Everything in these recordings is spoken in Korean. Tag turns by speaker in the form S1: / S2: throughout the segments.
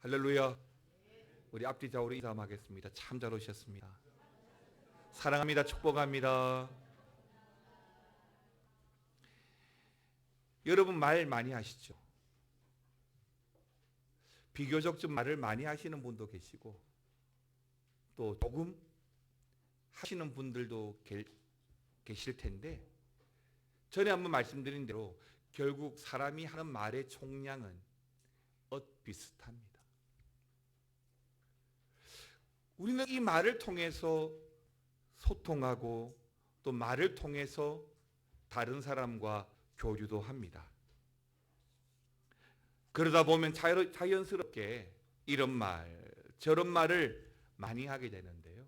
S1: 할렐루야. 우리 앞뒤 좌우로 인사하겠습니다. 참 잘 오셨습니다. 사랑합니다. 축복합니다. 여러분 말 많이 하시죠? 비교적 좀 말을 많이 하시는 분도 계시고 또 조금 하시는 분들도 계실 텐데, 전에 한번 말씀드린 대로 결국 사람이 하는 말의 총량은 비슷합니다. 우리는 이 말을 통해서 소통하고 또 말을 통해서 다른 사람과 교류도 합니다. 그러다 보면 자연스럽게 이런 말, 저런 말을 많이 하게 되는데요.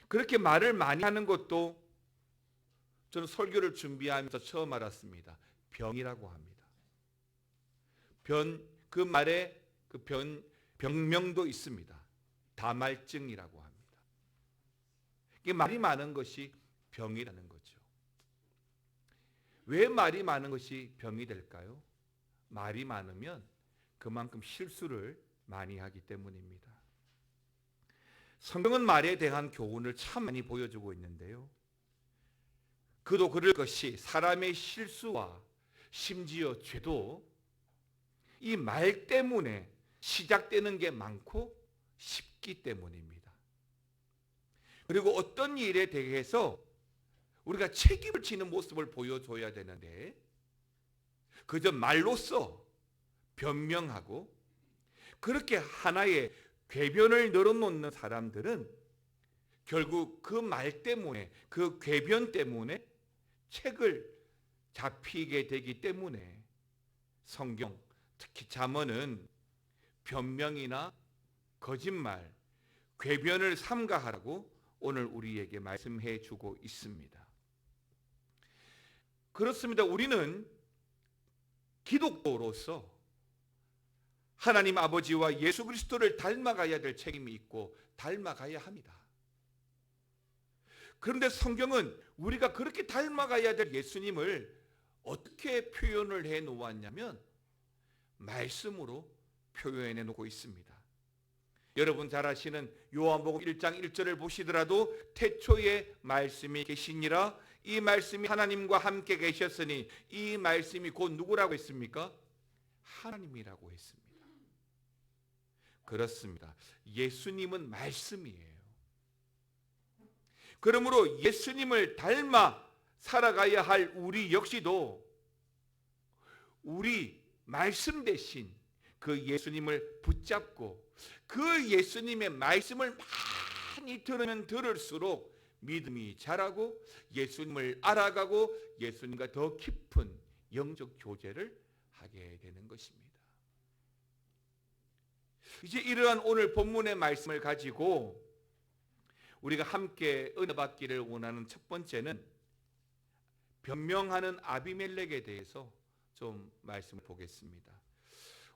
S1: 그렇게 말을 많이 하는 것도 저는 설교를 준비하면서 처음 알았습니다. 병이라고 합니다. 그 말에 병명도 있습니다. 다말증이라고 합니다. 이게 말이 많은 것이 병이라는 거죠. 왜 말이 많은 것이 병이 될까요? 말이 많으면 그만큼 실수를 많이 하기 때문입니다. 성경은 말에 대한 교훈을 참 많이 보여주고 있는데요. 그도 그럴 것이 사람의 실수와 심지어 죄도 이 말 때문에 시작되는 게 많고 쉽기 때문입니다. 그리고 어떤 일에 대해서 우리가 책임을 지는 모습을 보여줘야 되는데 그저 말로써 변명하고 그렇게 하나의 궤변을 늘어놓는 사람들은 결국 그 말 때문에, 그 궤변 때문에 책을 잡히게 되기 때문에 성경, 특히 잠언은 변명이나 거짓말, 궤변을 삼가하라고 오늘 우리에게 말씀해 주고 있습니다. 그렇습니다. 우리는 기독교로서 하나님 아버지와 예수 그리스도를 닮아가야 될 책임이 있고 닮아가야 합니다. 그런데 성경은 우리가 그렇게 닮아가야 될 예수님을 어떻게 표현을 해 놓았냐면 말씀으로 표현해 놓고 있습니다. 여러분 잘 아시는 요한복음 1장 1절을 보시더라도 태초에 말씀이 계시니라, 이 말씀이 하나님과 함께 계셨으니, 이 말씀이 곧 누구라고 했습니까? 하나님이라고 했습니다. 그렇습니다. 예수님은 말씀이에요. 그러므로 예수님을 닮아 살아가야 할 우리 역시도 우리 말씀 대신 그 예수님을 붙잡고 그 예수님의 말씀을 많이 들으면 들을수록 믿음이 자라고 예수님을 알아가고 예수님과 더 깊은 영적 교제를 하게 되는 것입니다. 이제 이러한 오늘 본문의 말씀을 가지고 우리가 함께 은혜 받기를 원하는 첫 번째는 변명하는 아비멜렉에 대해서 좀 말씀을 보겠습니다.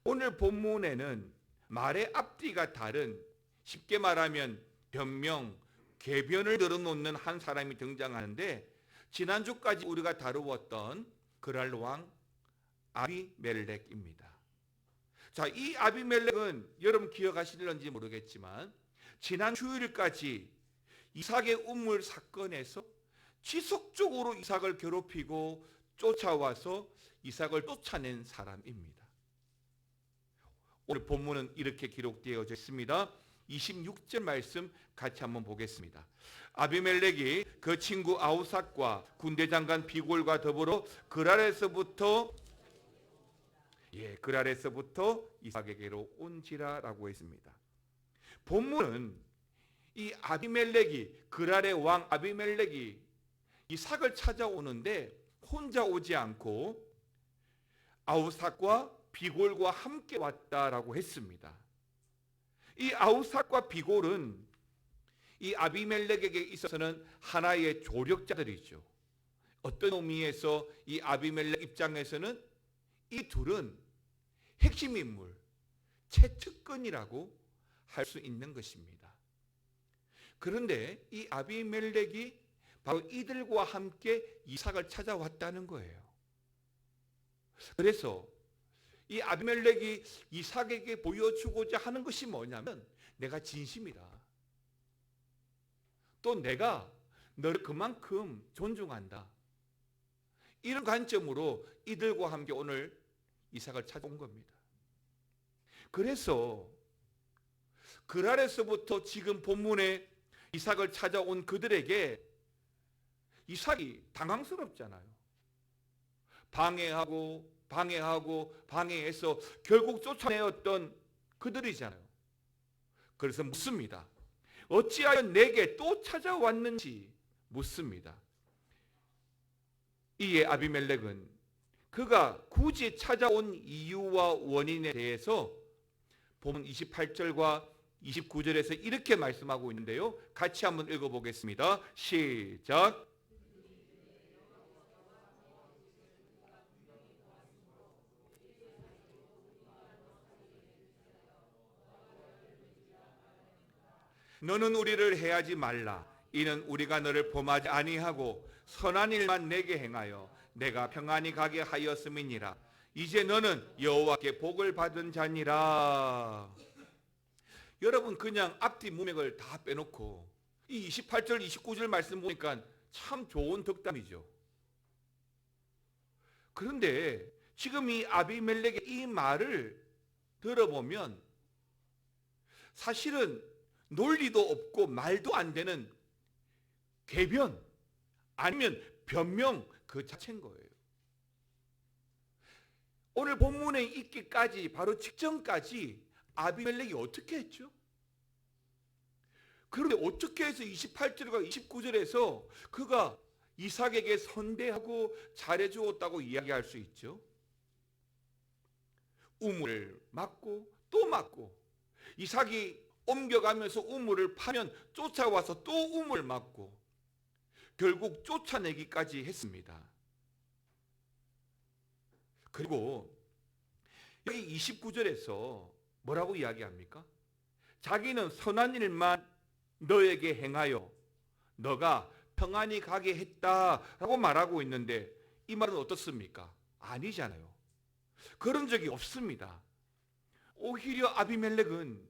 S1: 오늘 본문에는 말의 앞뒤가 다른, 쉽게 말하면 변명, 궤변을 늘어놓는 한 사람이 등장하는데, 지난주까지 우리가 다루었던 그랄 왕 아비멜렉입니다. 자, 이 아비멜렉은 여러분 기억하실런지 모르겠지만 지난 주일까지 이삭의 우물 사건에서 지속적으로 이삭을 괴롭히고 쫓아와서 이삭을 쫓아낸 사람입니다. 오늘 본문은 이렇게 기록되어 있습니다. 26절 말씀 같이 한번 보겠습니다. 아비멜렉이 그 친구 아우삭과 군대 장관 비골과 더불어 그랄에서부터 이삭에게로 온지라라고 했습니다. 본문은 이 아비멜렉이, 그랄의 왕 아비멜렉이 이삭을 찾아오는데 혼자 오지 않고 아우삭과 비골과 함께 왔다라고 했습니다. 이 아우삭과 비골은 이 아비멜렉에게 있어서는 하나의 조력자들이죠. 어떤 의미에서 이 아비멜렉 입장에서는 이 둘은 핵심 인물, 최측근이라고 할 수 있는 것입니다. 그런데 이 아비멜렉이 바로 이들과 함께 이삭을 찾아왔다는 거예요. 그래서 이 아비멜렉이 이삭에게 보여주고자 하는 것이 뭐냐면 내가 진심이다. 또 내가 너를 그만큼 존중한다. 이런 관점으로 이들과 함께 오늘 이삭을 찾아온 겁니다. 그래서 그랄에서부터 지금 본문에 이삭을 찾아온 그들에게 이삭이 당황스럽잖아요. 방해해서 결국 쫓아내었던 그들이잖아요. 그래서 묻습니다. 어찌하여 내게 또 찾아왔는지 묻습니다. 이에 아비멜렉은 그가 굳이 찾아온 이유와 원인에 대해서 본문 28절과 29절에서 이렇게 말씀하고 있는데요. 같이 한번 읽어보겠습니다. 시작. 너는 우리를 해하지 말라. 이는 우리가 너를 범하지 아니하고 선한 일만 내게 행하여 내가 평안히 가게 하였음이니라. 이제 너는 여호와께 복을 받은 자니라. 여러분, 그냥 앞뒤 문맥을 다 빼놓고 이 28절 29절 말씀 보니까 참 좋은 덕담이죠. 그런데 지금 이 아비멜렉의 이 말을 들어보면 사실은 논리도 없고 말도 안 되는 궤변 아니면 변명 그 자체인 거예요. 오늘 본문에 있기까지 바로 직전까지 아비멜렉이 어떻게 했죠? 그런데 어떻게 해서 28절과 29절에서 그가 이삭에게 선대하고 잘해주었다고 이야기할 수 있죠? 우물을 막고 또 막고, 이삭이 옮겨가면서 우물을 파면 쫓아와서 또 우물을 막고 결국 쫓아내기까지 했습니다. 그리고 여기 29절에서 뭐라고 이야기합니까? 자기는 선한 일만 너에게 행하여 너가 평안히 가게 했다라고 말하고 있는데 이 말은 어떻습니까? 아니잖아요. 그런 적이 없습니다. 오히려 아비멜렉은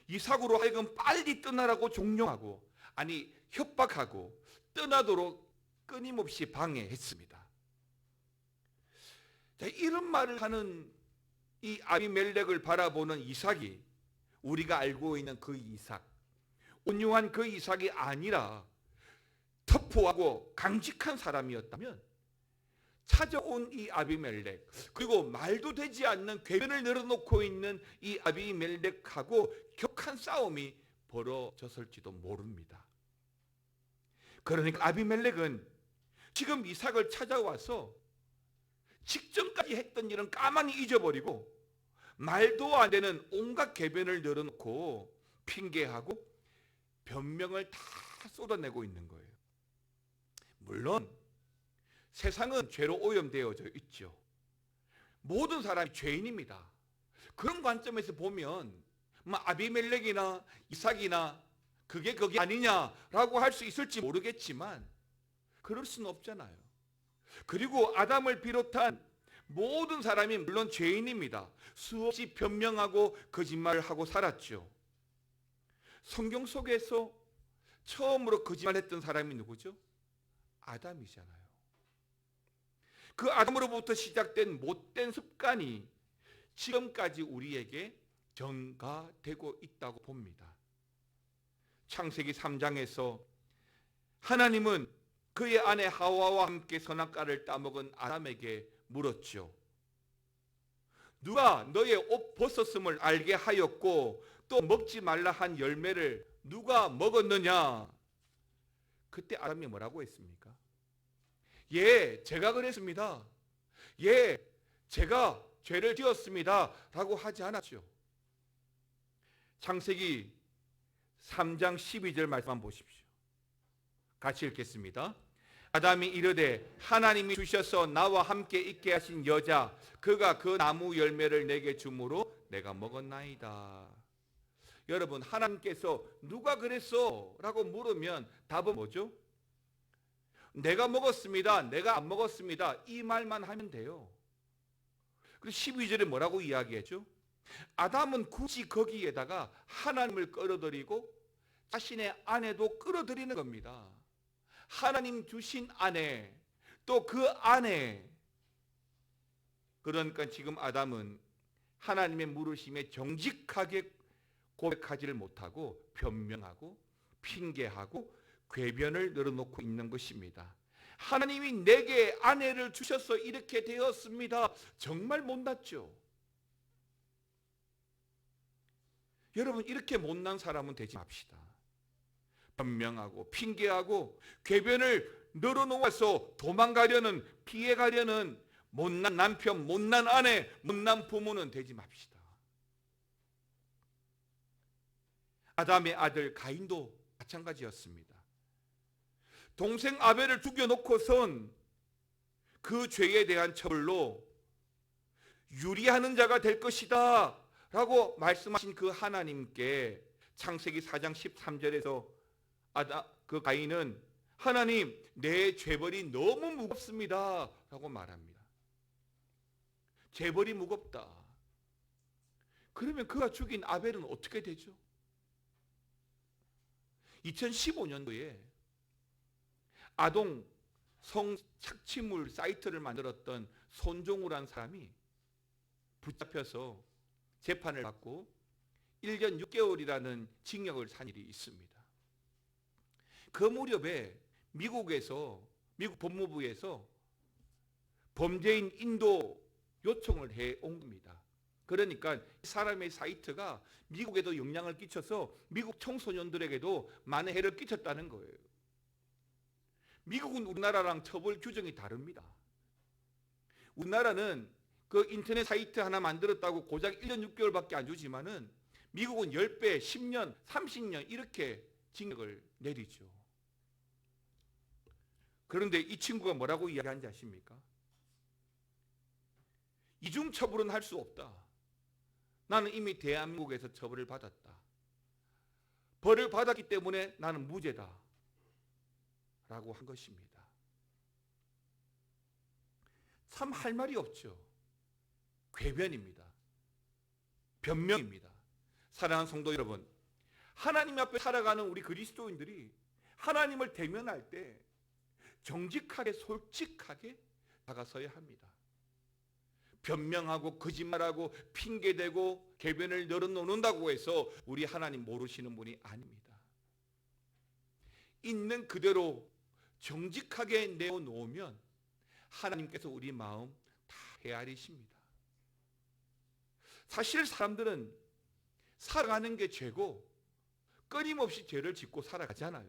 S1: 이삭으로 하여금 빨리 떠나라고 종용하고, 아니 협박하고 떠나도록 끊임없이 방해했습니다. 자, 이런 말을 하는 이 아비멜렉을 바라보는 이삭이 우리가 알고 있는 그 이삭, 온유한 그 이삭이 아니라 터프하고 강직한 사람이었다면 찾아온 이 아비멜렉, 그리고 말도 되지 않는 궤변을 늘어놓고 있는 이 아비멜렉하고 격한 싸움이 벌어졌을지도 모릅니다. 그러니까 아비멜렉은 지금 이삭을 찾아와서 직전까지 했던 일은 까마니 잊어버리고 말도 안 되는 온갖 궤변을 늘어놓고 핑계하고 변명을 다 쏟아내고 있는 거예요. 물론 세상은 죄로 오염되어져 있죠. 모든 사람이 죄인입니다. 그런 관점에서 보면 아비멜렉이나 이삭이나 그게 아니냐라고 할 수 있을지 모르겠지만 그럴 수는 없잖아요. 그리고 아담을 비롯한 모든 사람이 물론 죄인입니다. 수없이 변명하고 거짓말을 하고 살았죠. 성경 속에서 처음으로 거짓말했던 사람이 누구죠? 아담이잖아요. 그 아담으로부터 시작된 못된 습관이 지금까지 우리에게 전가되고 있다고 봅니다. 창세기 3장에서 하나님은 그의 아내 하와와 함께 선악과를 따먹은 아담에게 물었죠. 누가 너의 옷 벗었음을 알게 하였고 또 먹지 말라 한 열매를 누가 먹었느냐? 그때 아담이 뭐라고 했습니까? 예, 제가 그랬습니다. 예, 제가 죄를 지었습니다 라고 하지 않았죠. 창세기 3장 12절 말씀 한번 보십시오. 같이 읽겠습니다. 아담이 이르되 하나님이 주셔서 나와 함께 있게 하신 여자 그가 그 나무 열매를 내게 주므로 내가 먹었나이다. 여러분, 하나님께서 누가 그랬어? 라고 물으면 답은 뭐죠? 내가 먹었습니다. 내가 안 먹었습니다. 이 말만 하면 돼요. 그래서 12절에 뭐라고 이야기했죠? 아담은 굳이 거기에다가 하나님을 끌어들이고 자신의 아내도 끌어들이는 겁니다. 하나님 주신 아내, 또 그 아내. 그러니까 지금 아담은 하나님의 물으심에 정직하게 고백하지를 못하고 변명하고 핑계하고 궤변을 늘어놓고 있는 것입니다. 하나님이 내게 아내를 주셔서 이렇게 되었습니다. 정말 못났죠. 여러분, 이렇게 못난 사람은 되지 맙시다. 변명하고 핑계하고 궤변을 늘어놓아서 도망가려는, 피해가려는 못난 남편, 못난 아내, 못난 부모는 되지 맙시다. 아담의 아들 가인도 마찬가지였습니다. 동생 아벨을 죽여놓고선 그 죄에 대한 처벌로 유리하는 자가 될 것이다 라고 말씀하신 그 하나님께 창세기 4장 13절에서 그 가인은 하나님, 내 죄벌이 너무 무겁습니다 라고 말합니다. 죄벌이 무겁다. 그러면 그가 죽인 아벨은 어떻게 되죠? 2015년도에 아동 성착취물 사이트를 만들었던 손종우라는 사람이 붙잡혀서 재판을 받고 1년 6개월이라는 징역을 산 일이 있습니다. 그 무렵에 미국 법무부에서 범죄인 인도 요청을 해온 겁니다. 그러니까 사람의 사이트가 미국에도 영향을 끼쳐서 미국 청소년들에게도 많은 해를 끼쳤다는 거예요. 미국은 우리나라랑 처벌 규정이 다릅니다. 우리나라는 그 인터넷 사이트 하나 만들었다고 고작 1년 6개월밖에 안 주지만은 미국은 10배, 10년, 30년 이렇게 징역을 내리죠. 그런데 이 친구가 뭐라고 이야기하는지 아십니까? 이중 처벌은 할 수 없다. 나는 이미 대한민국에서 처벌을 받았다. 벌을 받았기 때문에 나는 무죄다 라고 한 것입니다. 참 할 말이 없죠. 궤변입니다. 변명입니다. 사랑하는 성도 여러분, 하나님 앞에 살아가는 우리 그리스도인들이 하나님을 대면할 때 정직하게 솔직하게 다가서야 합니다. 변명하고 거짓말하고 핑계대고 궤변을 늘어놓는다고 해서 우리 하나님 모르시는 분이 아닙니다. 있는 그대로 정직하게 내어놓으면 하나님께서 우리 마음 다 헤아리십니다. 사실 사람들은 살아가는 게 죄고 끊임없이 죄를 짓고 살아가잖아요.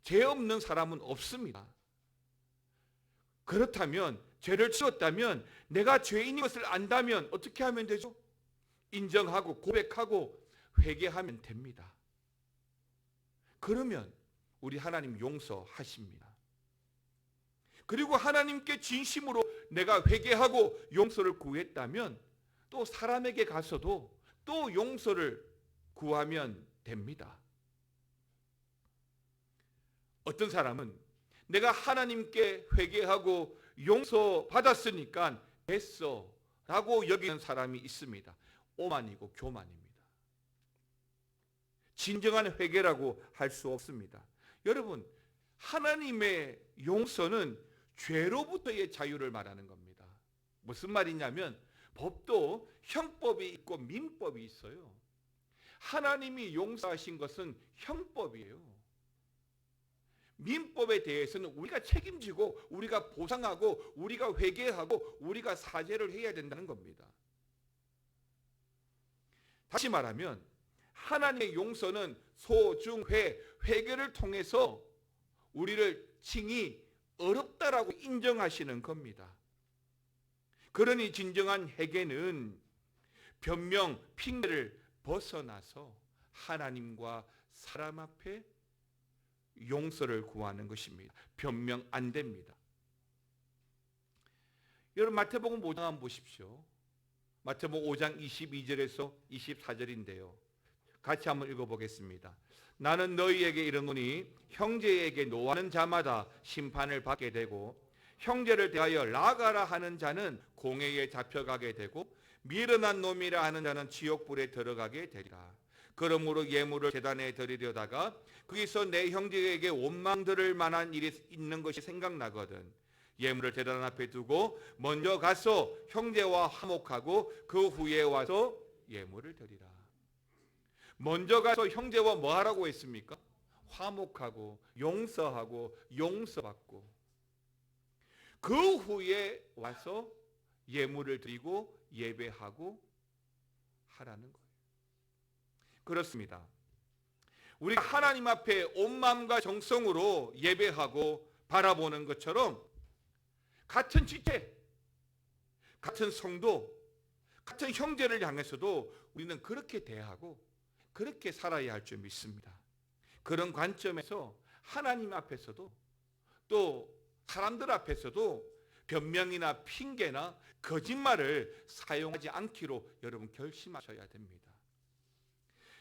S1: 죄 없는 사람은 없습니다. 그렇다면 죄를 지었다면 내가 죄인인 것을 안다면 어떻게 하면 되죠? 인정하고 고백하고 회개하면 됩니다. 그러면 우리 하나님 용서하십니다. 그리고 하나님께 진심으로 내가 회개하고 용서를 구했다면 또 사람에게 가서도 또 용서를 구하면 됩니다. 어떤 사람은 내가 하나님께 회개하고 용서받았으니까 됐어 라고 여기는 사람이 있습니다. 오만이고 교만입니다. 진정한 회개라고 할 수 없습니다. 여러분, 하나님의 용서는 죄로부터의 자유를 말하는 겁니다. 무슨 말이냐면 법도 형법이 있고 민법이 있어요. 하나님이 용서하신 것은 형법이에요. 민법에 대해서는 우리가 책임지고 우리가 보상하고 우리가 회개하고 우리가 사죄를 해야 된다는 겁니다. 다시 말하면 하나님의 용서는 소중회, 회개를 통해서 우리를 칭이 어렵다라고 인정하시는 겁니다. 그러니 진정한 회개는 변명, 핑계를 벗어나서 하나님과 사람 앞에 용서를 구하는 것입니다. 변명 안 됩니다. 여러분 마태복음 5장 한번 보십시오. 마태복음 5장 22절에서 24절인데요. 같이 한번 읽어보겠습니다. 나는 너희에게 이르노니 형제에게 노하는 자마다 심판을 받게 되고 형제를 대하여 나가라 하는 자는 공회에 잡혀가게 되고 미련한 놈이라 하는 자는 지옥불에 들어가게 되리라. 그러므로 예물을 제단에 드리려다가 거기서 내 형제에게 원망 들을 만한 일이 있는 것이 생각나거든 예물을 제단 앞에 두고 먼저 가서 형제와 화목하고 그 후에 와서 예물을 드리라. 먼저 가서 형제와 뭐 하라고 했습니까? 화목하고 용서하고 용서받고 그 후에 와서 예물을 드리고 예배하고 하라는 거예요. 그렇습니다. 우리가 하나님 앞에 온 마음과 정성으로 예배하고 바라보는 것처럼 같은 지체, 같은 성도, 같은 형제를 향해서도 우리는 그렇게 대하고 그렇게 살아야 할 줄 믿습니다. 그런 관점에서 하나님 앞에서도 또 사람들 앞에서도 변명이나 핑계나 거짓말을 사용하지 않기로 여러분 결심하셔야 됩니다.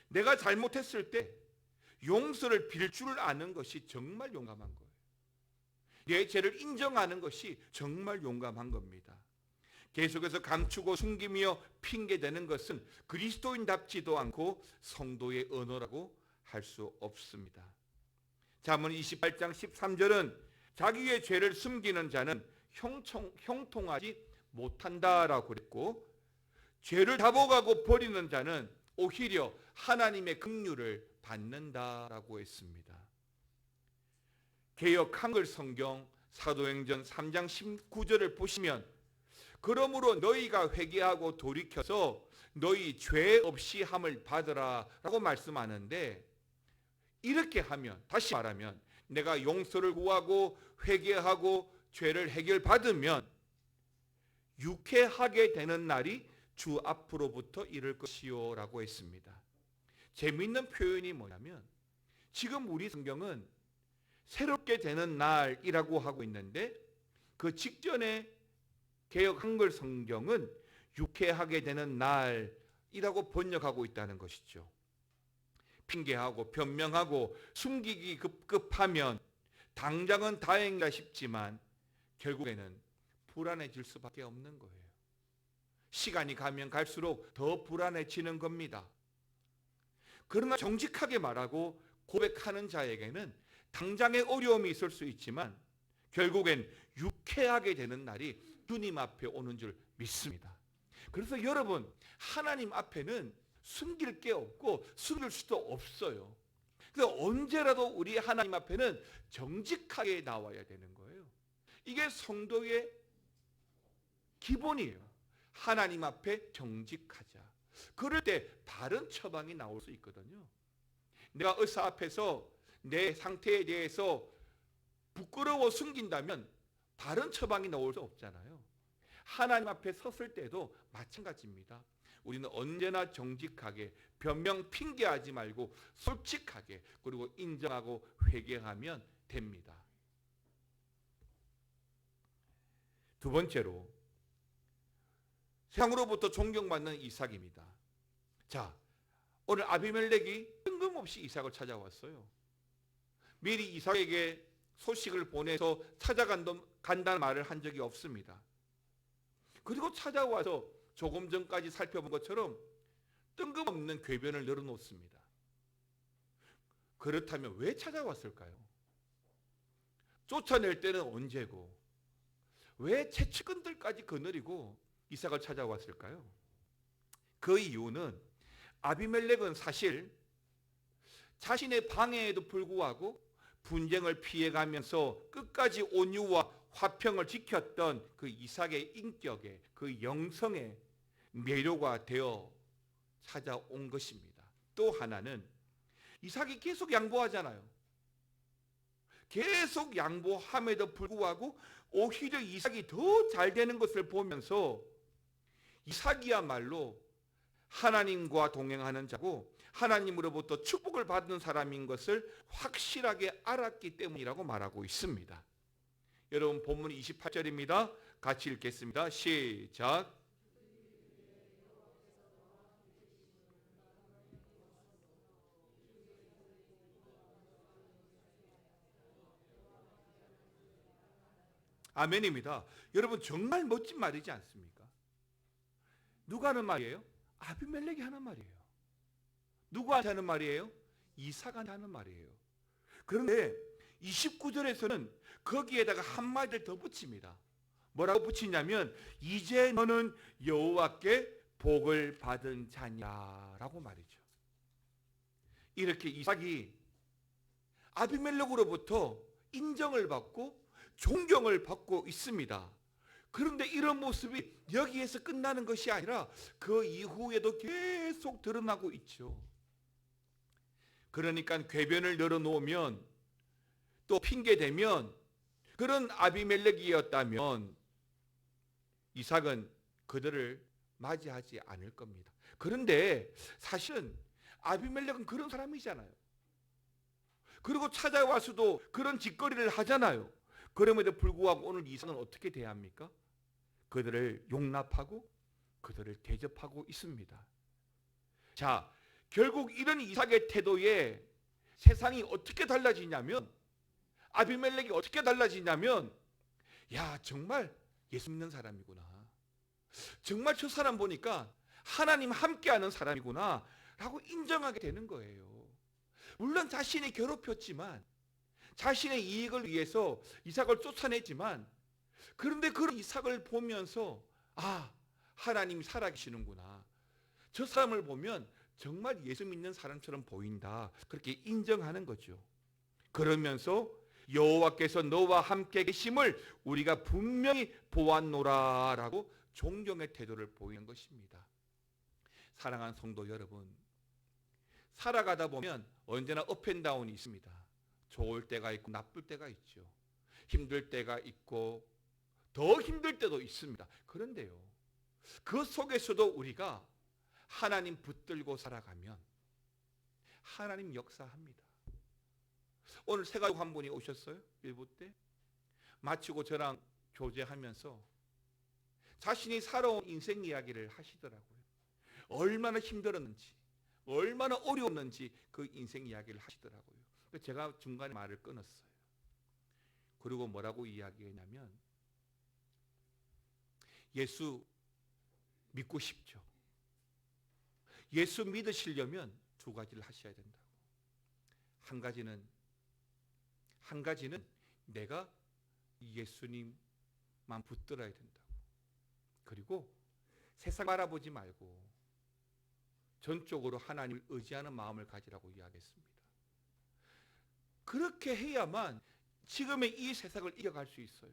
S1: 내가 잘못했을 때 용서를 빌 줄 아는 것이 정말 용감한 거예요. 내 죄를 인정하는 것이 정말 용감한 겁니다. 계속해서 감추고 숨기며 핑계대는 것은 그리스도인답지도 않고 성도의 언어라고 할 수 없습니다. 잠언 28장 13절은 자기의 죄를 숨기는 자는 형통하지 못한다라고 그랬고 죄를 다복하고 버리는 자는 오히려 하나님의 긍휼을 받는다라고 했습니다. 개역 한글 성경 사도행전 3장 19절을 보시면 그러므로 너희가 회개하고 돌이켜서 너희 죄 없이 함을 받으라 라고 말씀하는데 이렇게 하면 다시 말하면 내가 용서를 구하고 회개하고 죄를 해결받으면 유쾌하게 되는 날이 주 앞으로부터 이를 것이요 라고 했습니다. 재미있는 표현이 뭐냐면 지금 우리 성경은 새롭게 되는 날이라고 하고 있는데 그 직전에 개역 한글 성경은 유쾌하게 되는 날이라고 번역하고 있다는 것이죠. 핑계하고 변명하고 숨기기 급급하면 당장은 다행이다 싶지만 결국에는 불안해질 수밖에 없는 거예요. 시간이 가면 갈수록 더 불안해지는 겁니다. 그러나 정직하게 말하고 고백하는 자에게는 당장의 어려움이 있을 수 있지만 결국엔 유쾌하게 되는 날이 주님 앞에 오는 줄 믿습니다. 그래서 여러분 하나님 앞에는 숨길 게 없고 숨길 수도 없어요. 그래서 언제라도 우리 하나님 앞에는 정직하게 나와야 되는 거예요. 이게 성도의 기본이에요. 하나님 앞에 정직하자. 그럴 때 바른 처방이 나올 수 있거든요. 내가 의사 앞에서 내 상태에 대해서 부끄러워 숨긴다면 바른 처방이 나올 수 없잖아요. 하나님 앞에 섰을 때도 마찬가지입니다. 우리는 언제나 정직하게 변명 핑계하지 말고 솔직하게 그리고 인정하고 회개하면 됩니다. 두 번째로 세상으로부터 존경받는 이삭입니다. 자, 오늘 아비멜렉이 뜬금없이 이삭을 찾아왔어요. 미리 이삭에게 소식을 보내서 찾아간다는 말을 한 적이 없습니다. 그리고 찾아와서 조금 전까지 살펴본 것처럼 뜬금없는 궤변을 늘어놓습니다. 그렇다면 왜 찾아왔을까요? 쫓아낼 때는 언제고 왜 채찍근들까지 거느리고 이삭을 찾아왔을까요? 그 이유는 아비멜렉은 사실 자신의 방해에도 불구하고 분쟁을 피해가면서 끝까지 온유와 화평을 지켰던 그 이삭의 인격에 그 영성에 매료가 되어 찾아온 것입니다. 또 하나는 이삭이 계속 양보하잖아요. 계속 양보함에도 불구하고 오히려 이삭이 더 잘 되는 것을 보면서 이삭이야말로 하나님과 동행하는 자고 하나님으로부터 축복을 받는 사람인 것을 확실하게 알았기 때문이라고 말하고 있습니다. 여러분 본문 28절입니다. 같이 읽겠습니다. 시작. 아멘입니다. 여러분 정말 멋진 말이지 않습니까? 누가 하는 말이에요? 아비멜렉이 하는 말이에요. 누구한테 하는 말이에요? 이삭한테 하는 말이에요. 그런데 29절에서는 거기에다가 한마디를 더 붙입니다. 뭐라고 붙이냐면 이제 너는 여호와께 복을 받은 자냐라고 말이죠. 이렇게 이삭이 아비멜렉으로부터 인정을 받고 존경을 받고 있습니다. 그런데 이런 모습이 여기에서 끝나는 것이 아니라 그 이후에도 계속 드러나고 있죠. 그러니까 궤변을 열어놓으면 또 핑계대면 그런 아비멜렉이었다면 이삭은 그들을 맞이하지 않을 겁니다. 그런데 사실은 아비멜렉은 그런 사람이잖아요. 그리고 찾아와서도 그런 짓거리를 하잖아요. 그럼에도 불구하고 오늘 이삭은 어떻게 대합니까? 그들을 용납하고 그들을 대접하고 있습니다. 자, 결국 이런 이삭의 태도에 세상이 어떻게 달라지냐면, 아비멜렉이 어떻게 달라지냐면, 야, 정말 예수 믿는 사람이구나. 정말 저 사람 보니까 하나님 함께하는 사람이구나 라고 인정하게 되는 거예요. 물론 자신이 괴롭혔지만, 자신의 이익을 위해서 이삭을 쫓아냈지만, 그런데 그런 이삭을 보면서 아, 하나님이 살아계시는구나. 저 사람을 보면 정말 예수 믿는 사람처럼 보인다. 그렇게 인정하는 거죠. 그러면서 여호와께서 너와 함께 계심을 우리가 분명히 보았노라라고 존경의 태도를 보이는 것입니다. 사랑하는 성도 여러분, 살아가다 보면 언제나 업앤다운이 있습니다. 좋을 때가 있고 나쁠 때가 있죠. 힘들 때가 있고 더 힘들 때도 있습니다. 그런데요, 그 속에서도 우리가 하나님 붙들고 살아가면 하나님 역사합니다. 오늘 새가족 한 분이 오셨어요. 일부 때 마치고 저랑 교제하면서 자신이 살아온 인생 이야기를 하시더라고요. 얼마나 힘들었는지, 얼마나 어려웠는지 그 인생 이야기를 하시더라고요. 제가 중간에 말을 끊었어요. 그리고 뭐라고 이야기했냐면, 예수 믿고 싶죠. 예수 믿으시려면 두 가지를 하셔야 된다고. 한 가지는 내가 예수님만 붙들어야 된다고. 그리고 세상 바라보지 말고 전적으로 하나님을 의지하는 마음을 가지라고 이야기했습니다. 그렇게 해야만 지금의 이 세상을 이겨갈 수 있어요.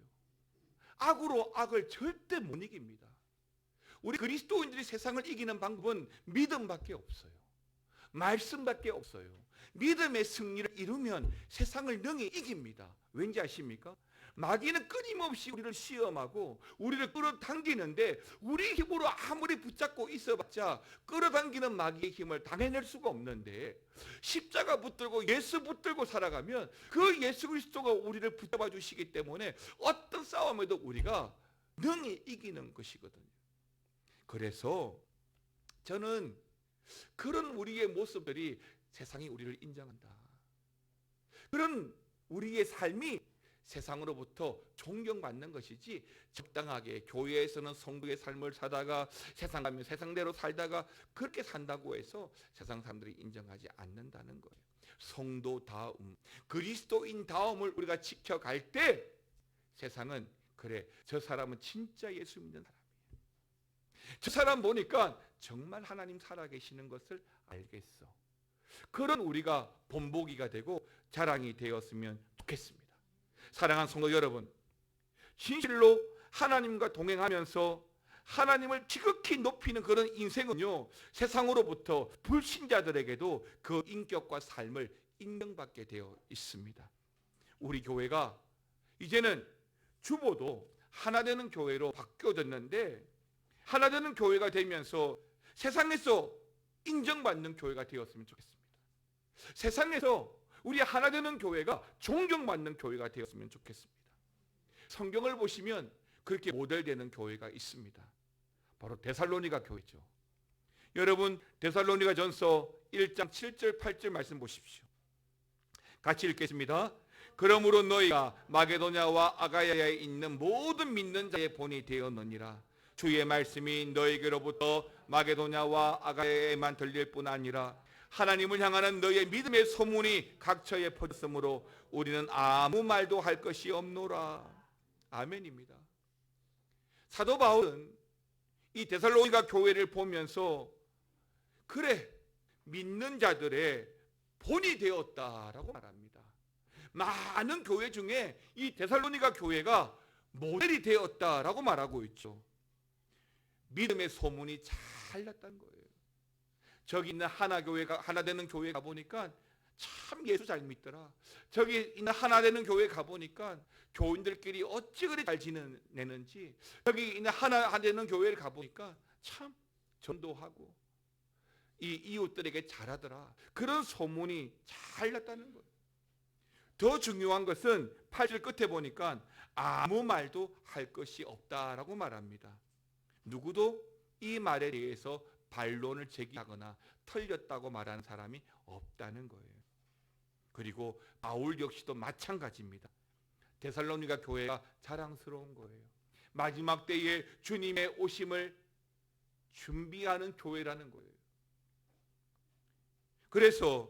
S1: 악으로 악을 절대 못 이깁니다. 우리 그리스도인들이 세상을 이기는 방법은 믿음밖에 없어요. 말씀밖에 없어요. 믿음의 승리를 이루면 세상을 능히 이깁니다. 왠지 아십니까? 마귀는 끊임없이 우리를 시험하고 우리를 끌어당기는데, 우리 힘으로 아무리 붙잡고 있어봤자 끌어당기는 마귀의 힘을 당해낼 수가 없는데, 십자가 붙들고 예수 붙들고 살아가면 그 예수 그리스도가 우리를 붙잡아 주시기 때문에 어떤 싸움에도 우리가 능히 이기는 것이거든요. 그래서 저는 그런 우리의 모습들이 세상이 우리를 인정한다. 그런 우리의 삶이 세상으로부터 존경받는 것이지, 적당하게 교회에서는 성도의 삶을 사다가 세상 가면 세상대로 살다가 그렇게 산다고 해서 세상 사람들이 인정하지 않는다는 거예요. 성도다움, 그리스도인 다움을 우리가 지켜갈 때 세상은, 그래, 저 사람은 진짜 예수 믿는 사람이에요. 저 사람 보니까 정말 하나님 살아계시는 것을 알겠어. 그런 우리가 본보기가 되고 자랑이 되었으면 좋겠습니다. 사랑하는 성도 여러분, 진실로 하나님과 동행하면서 하나님을 지극히 높이는 그런 인생은요, 세상으로부터 불신자들에게도 그 인격과 삶을 인정받게 되어 있습니다. 우리 교회가 이제는 주보도 하나되는 교회로 바뀌어졌는데, 하나되는 교회가 되면서 세상에서 인정받는 교회가 되었으면 좋겠습니다. 세상에서 우리 하나되는 교회가 존경받는 교회가 되었으면 좋겠습니다. 성경을 보시면 그렇게 모델되는 교회가 있습니다. 바로 데살로니가 교회죠. 여러분, 데살로니가 전서 1장 7절 8절 말씀 보십시오. 같이 읽겠습니다. 그러므로 너희가 마게도냐와 아가야에 있는 모든 믿는 자의 본이 되었느니라. 주의 말씀이 너희에게로부터 마게도냐와 아가야에만 들릴 뿐 아니라 하나님을 향하는 너희의 믿음의 소문이 각처에 퍼졌으므로 우리는 아무 말도 할 것이 없노라. 아멘입니다. 사도 바울은 이 데살로니가 교회를 보면서 그래, 믿는 자들의 본이 되었다라고 말합니다. 많은 교회 중에 이 데살로니가 교회가 모델이 되었다라고 말하고 있죠. 믿음의 소문이 잘 났다는 거예요. 저기 있는 하나 되는 교회 가보니까 참 예수 잘 믿더라. 저기 있는 하나 되는 교회 가보니까 교인들끼리 어찌 그리 잘 지내는지, 저기 있는 하나 되는 교회를 가보니까 참 전도하고 이 이웃들에게 잘하더라. 그런 소문이 잘 났다는 거예요. 더 중요한 것은 8절 끝에 보니까 아무 말도 할 것이 없다라고 말합니다. 누구도 이 말에 대해서 반론을 제기하거나 틀렸다고 말하는 사람이 없다는 거예요. 그리고 바울 역시도 마찬가지입니다. 데살로니가 교회가 자랑스러운 거예요. 마지막 때에 주님의 오심을 준비하는 교회라는 거예요. 그래서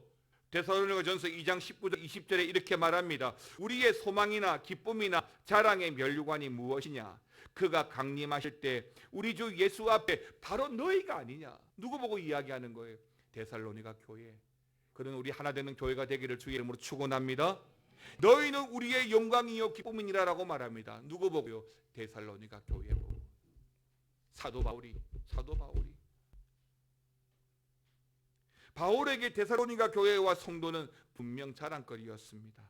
S1: 데살로니가전서 2장 19절 20절에 이렇게 말합니다. 우리의 소망이나 기쁨이나 자랑의 면류관이 무엇이냐? 그가 강림하실 때 우리 주 예수 앞에 바로 너희가 아니냐? 누구 보고 이야기하는 거예요? 데살로니가 교회. 그런 우리 하나 되는 교회가 되기를 주의 이름으로 축원합니다. 너희는 우리의 영광이요 기쁨이니라라고 말합니다. 누구 보고요? 데살로니가 교회 보고. 사도 바울이 바울에게 데살로니가 교회와 성도는 분명 자랑거리였습니다.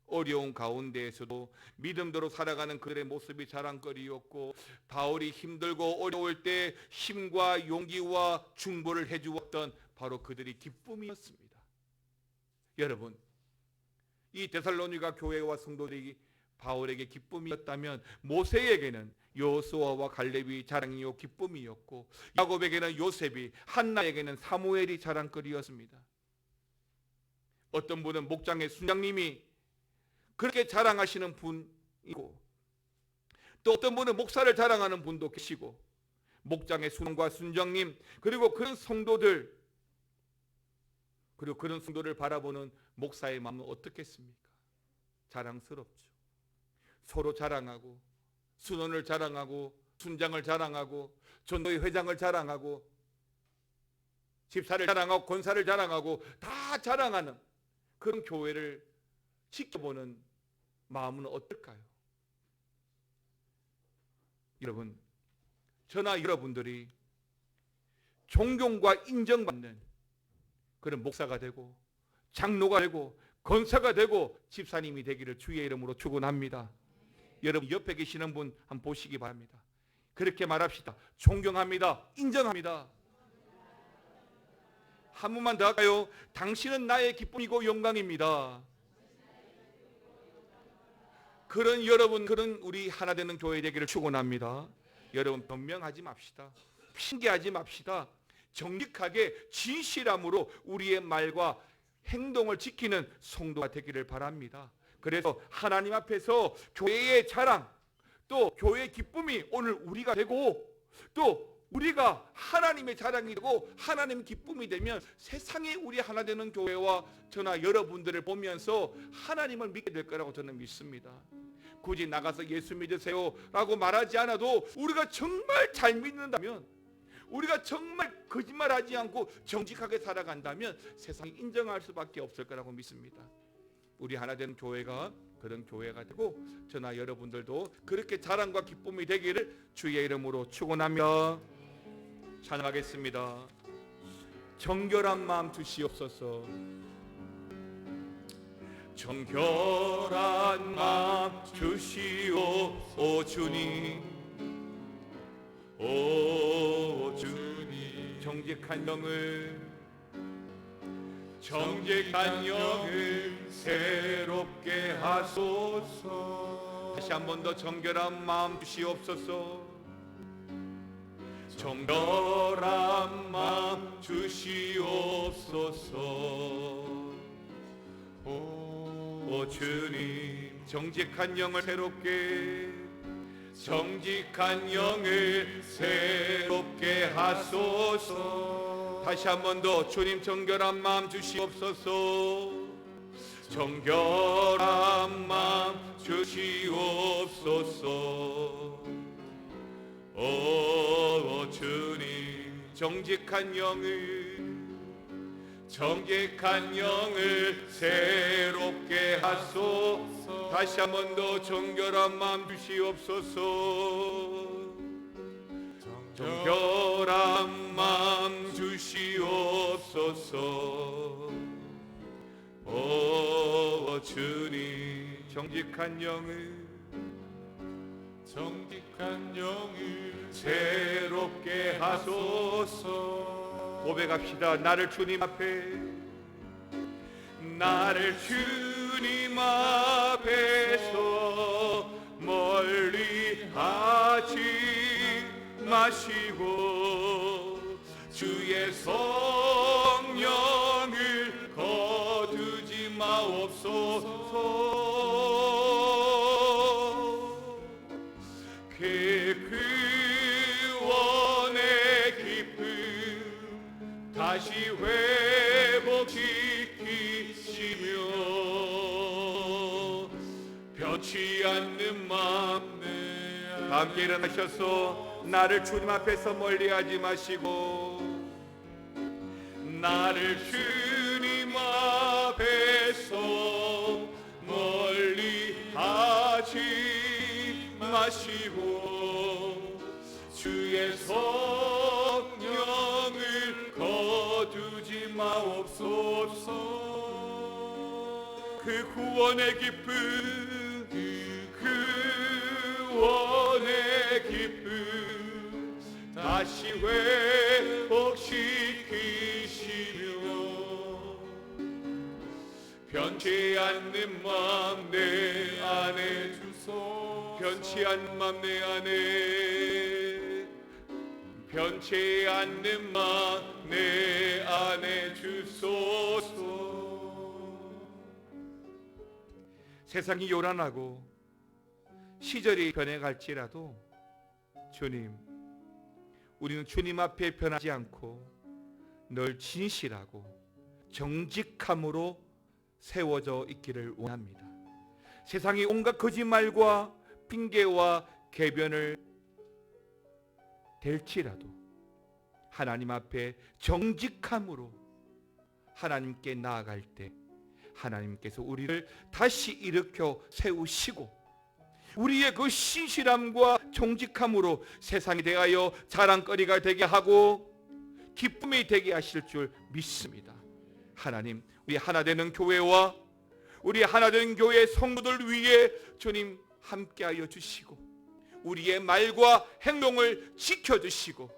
S1: 어려운 가운데에서도 믿음대로 살아가는 그들의 모습이 자랑거리였고, 바울이 힘들고 어려울 때 힘과 용기와 중보를 해주었던 바로 그들이 기쁨이었습니다. 여러분, 이 데살로니가 교회와 성도들이 바울에게 기쁨이었다면 모세에게는 여호수아와 갈렙이 자랑이요 기쁨이었고, 야곱에게는 요셉이, 한나에게는 사무엘이 자랑거리였습니다. 어떤 분은 목장의 순장님이 그렇게 자랑하시는 분이고, 또 어떤 분은 목사를 자랑하는 분도 계시고, 목장의 순과 순장님, 그리고 그런 성도들, 그리고 그런 성도를 바라보는 목사의 마음은 어떻겠습니까? 자랑스럽죠. 서로 자랑하고, 순원을 자랑하고, 순장을 자랑하고, 전도회 회장을 자랑하고, 집사를 자랑하고, 권사를 자랑하고, 다 자랑하는 그런 교회를 지켜보는 마음은 어떨까요? 여러분, 저나 여러분들이 존경과 인정받는 그런 목사가 되고, 장로가 되고, 권사가 되고, 집사님이 되기를 주의 이름으로 축원합니다. 여러분 옆에 계시는 분 한번 보시기 바랍니다. 그렇게 말합시다. 존경합니다. 인정합니다. 한 번만 더 할까요? 당신은 나의 기쁨이고 영광입니다. 그런 여러분, 그런 우리 하나 되는 교회 되기를 축원합니다. 여러분 변명하지 맙시다. 핑계하지 맙시다. 정직하게 진실함으로 우리의 말과 행동을 지키는 성도가 되기를 바랍니다. 그래서 하나님 앞에서 교회의 자랑, 또 교회의 기쁨이 오늘 우리가 되고, 또 우리가 하나님의 자랑이 되고 하나님의 기쁨이 되면 세상에 우리 하나 되는 교회와 저나 여러분들을 보면서 하나님을 믿게 될 거라고 저는 믿습니다. 굳이 나가서 예수 믿으세요 라고 말하지 않아도 우리가 정말 잘 믿는다면, 우리가 정말 거짓말하지 않고 정직하게 살아간다면 세상이 인정할 수밖에 없을 거라고 믿습니다. 우리 하나 되는 교회가 그런 교회가 되고, 저나 여러분들도 그렇게 자랑과 기쁨이 되기를 주의 이름으로 축원하며 찬양하겠습니다. 정결한 마음 주시옵소서. 정결한 마음 주시오 주님. 오 주님, 정직한 영을 새롭게 하소서. 다시 한 번 더 정결한 마음 주시옵소서. 정결한 마음 주시옵소서. 오 오 주님, 정직한 영을 새롭게, 정직한 영을 새롭게 하소서. 다시 한 번 더 주님, 정결한 마음 주시옵소서. 정결한 마음 주시옵소서. 오 주님, 정직한 영을 새롭게 하소서. 다시 한 번 더 정결한 마음 주시옵소서. 정결한 마음 주시옵소서. 오 주님, 정직한 영을 새롭게 하소서. 고백합시다. 나를 주님 앞에서 멀리 하지 마시고 주의 성령을 거두지 마옵소서. 구원의 기쁨 다시 회복시키시며 변치 않는 마음 함께 일어나셔서 나를 주님 앞에서 멀리하지 마시고, 나를 주님 앞에서 멀리하지 마시고 주의 성령을 거두지 마옵소서. 그 구원의 기쁨, 구원의 기쁨 다시 회복시키시며 변치 않는 마음 내 안에 주소. 변치 않는 마음 내 안에, 변치 않는 마음 내 안에 주소서. 세상이 요란하고 시절이 변해갈지라도 주님, 우리는 주님 앞에 변하지 않고 늘 진실하고 정직함으로 세워져 있기를 원합니다. 세상이 온갖 거짓말과 핑계와 궤변을 댈지라도 하나님 앞에 정직함으로 하나님께 나아갈 때 하나님께서 우리를 다시 일으켜 세우시고 우리의 그 신실함과 정직함으로 세상에 대하여 자랑거리가 되게 하고 기쁨이 되게 하실 줄 믿습니다. 하나님, 우리 하나되는 교회와 우리 하나되는 교회 성도들 위해 주님 함께하여 주시고 우리의 말과 행동을 지켜주시고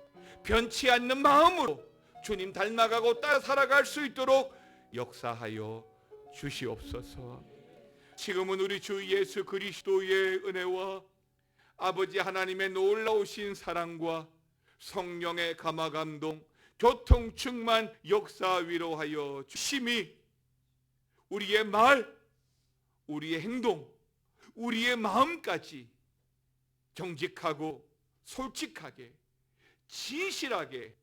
S1: 변치 않는 마음으로 주님 닮아가고 따라 살아갈 수 있도록 역사하여 주시옵소서. 지금은 우리 주 예수 그리스도의 은혜와 아버지 하나님의 놀라우신 사랑과 성령의 감화감동 교통 충만 역사 위로하여 주심이 우리의 말, 우리의 행동, 우리의 마음까지 정직하고 솔직하게 진실하게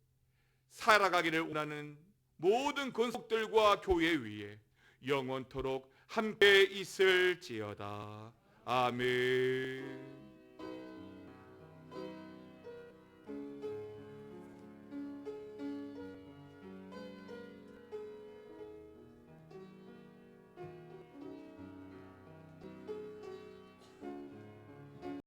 S1: 살아가기를 원하는 모든 권속들과 교회 위에 영원토록 함께 있을지어다. 아멘.